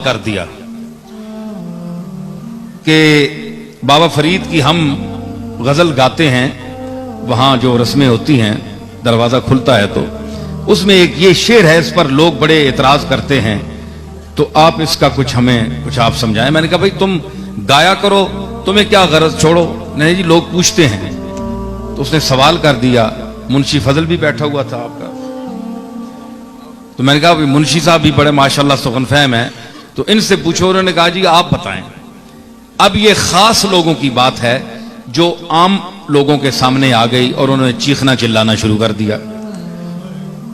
कर दिया कि बाबा फरीद की हम गजल गाते हैं, वहां जो रस्में होती हैं दरवाजा खुलता है तो उसमें एक ये शेर है, इस पर लोग बड़े एतराज करते हैं, तो आप इसका कुछ आप समझाएं। मैंने कहा भाई तुम गाया करो, तुम्हें क्या गरज, छोड़ो। नहीं जी लोग पूछते हैं। तो उसने सवाल कर दिया, मुंशी फजल भी बैठा हुआ था आपका, तो मैंने कहा मुंशी साहब भी बड़े माशाल्लाह सुगन फहम है, तो इनसे पूछो। उन्होंने कहा जी आप बताएं। अब ये खास लोगों की बात है जो आम लोगों के सामने आ गई और उन्होंने चीखना चिल्लाना शुरू कर दिया।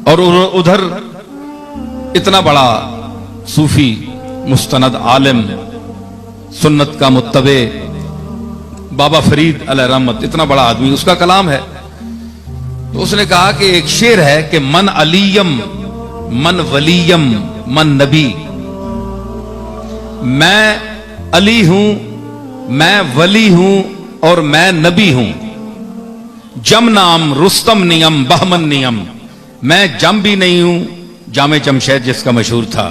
और उधर इतना बड़ा सूफी मुस्तनद आलिम सुन्नत का मुत्तबे बाबा फरीद अलैहि रहमत, इतना बड़ा आदमी, उसका कलाम है। तो उसने कहा कि एक शेर है कि मन अलीयम मन वलीयम मन नबी, मैं अली हूं, मैं वली हूं और मैं नबी हूं। जम नाम रुस्तम नियम बहमन नियम, मैं जम भी नहीं हूं, जामे जमशेद जिसका मशहूर था।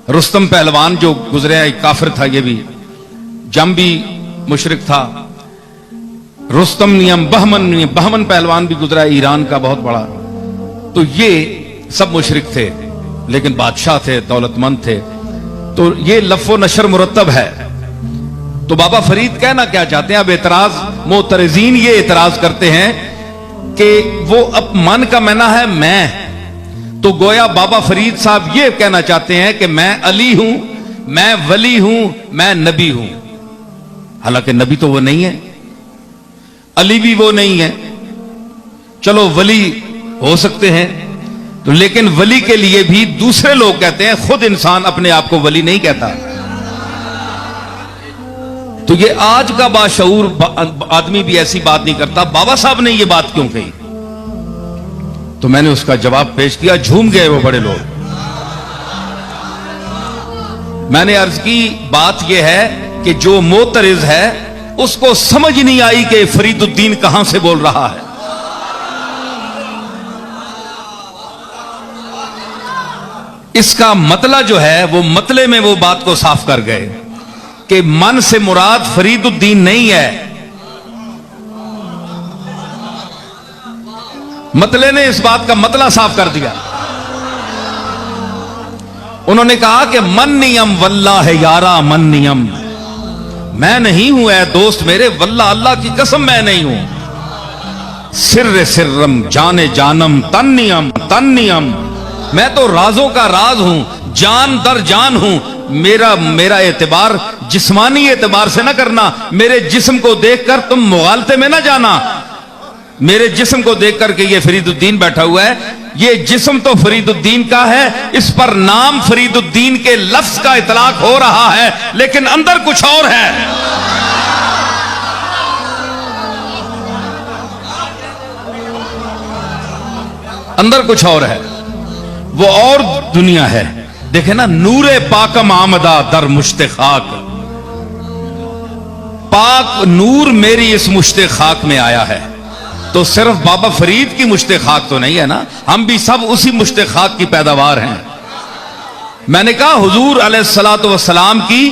रुस्तम पहलवान जो गुजरे एक काफिर था, ये भी जम भी मुशरिक था। रुस्तम नियम बहमन नियम, बहमन पहलवान भी गुजरा ईरान का बहुत बड़ा। तो ये सब मुशरिक थे लेकिन बादशाह थे, दौलतमंद थे। तो ये लफ़ो नशर मुरत्तब है। तो बाबा फरीद कहना क्या चाहते हैं, अब एतराज मोतरजीन ये एतराज करते हैं कि वो अब मन का मैना है मैं, तो गोया बाबा फरीद साहब ये कहना चाहते हैं कि मैं अली हूं, मैं वली हूं, मैं नबी हूं। हालांकि नबी तो वो नहीं है, अली भी वो नहीं है, चलो वली हो सकते हैं, तो लेकिन वली के लिए भी दूसरे लोग कहते हैं, खुद इंसान अपने आप को वली नहीं कहता। तो ये आज का बाशऊर आदमी भी ऐसी बात नहीं करता। बाबा साहब ने ये बात क्यों कही? तो मैंने उसका जवाब पेश किया, झूम गए वो बड़े लोग। मैंने अर्ज की बात यह है कि जो मोतरिज है उसको समझ नहीं आई कि फरीदुद्दीन कहां से बोल रहा है। इसका मतला जो है वो मतले में वो बात को साफ कर गए कि मन से मुराद फरीदुद्दीन नहीं है। मतले ने इस बात का मतला साफ कर दिया। उन्होंने कहा कि मन नियम वल्लाह है यारा मन नियम, मैं नहीं हूं ऐ दोस्त मेरे, वल्लाह अल्लाह की कसम मैं नहीं हूं। सिर्र सिर्रम जाने जानम तन नियम, मैं तो राजों का राज हूं, जान दर जान हूं। मेरा एतबार जिस्मानी एतबार से ना करना, मेरे जिस्म को देखकर तुम मुगालते में ना जाना। मेरे जिस्म को देख करके ये फरीदुद्दीन बैठा हुआ है, ये जिस्म तो फरीदुद्दीन का है, इस पर नाम फरीदुद्दीन के लफ्ज का इतलाक हो रहा है, लेकिन अंदर कुछ और है। अंदर कुछ और है, वो और दुनिया है। देखे ना, नूरे पाकम आमदा दर मुश्ते खाक, पाक नूर मेरी इस मुश्ते खाक में आया है। तो सिर्फ बाबा फरीद की मुश्ते खाक तो नहीं है ना, हम भी सब उसी मुश्ते खाक की पैदावार हैं। मैंने कहा हुजूर अलैहिस्सलातु वस्सलाम की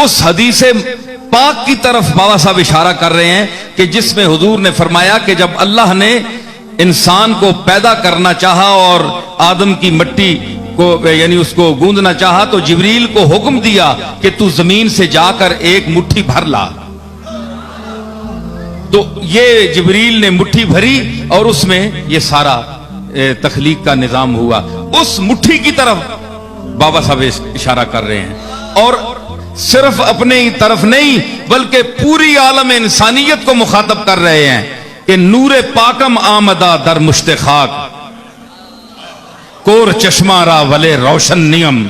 उस हदीसे पाक की तरफ बाबा साहब इशारा कर रहे हैं कि जिसमें हुजूर ने फरमाया कि जब अल्लाह ने इंसान को पैदा करना चाहा और आदम की मिट्टी को यानी उसको गूंदना चाहा, तो जिब्रील को हुक्म दिया कि तू जमीन से जाकर एक मुट्ठी भर ला। तो ये जिब्रील ने मुट्ठी भरी और उसमें ये सारा तख्लीक का निजाम हुआ। उस मुट्ठी की तरफ बाबा साहब इशारा कर रहे हैं, और सिर्फ अपने ही तरफ नहीं बल्कि पूरी आलम इंसानियत को मुखातब कर रहे हैं कि नूरे पाकम आमदा दर मुश्ते खाक, कोर चश्मा रा वले रोशन नियम।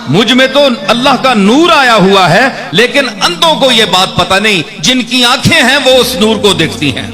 मुझ में तो अल्लाह का नूर आया हुआ है, लेकिन अंधों को यह बात पता नहीं, जिनकी आंखें हैं वो उस नूर को देखती हैं।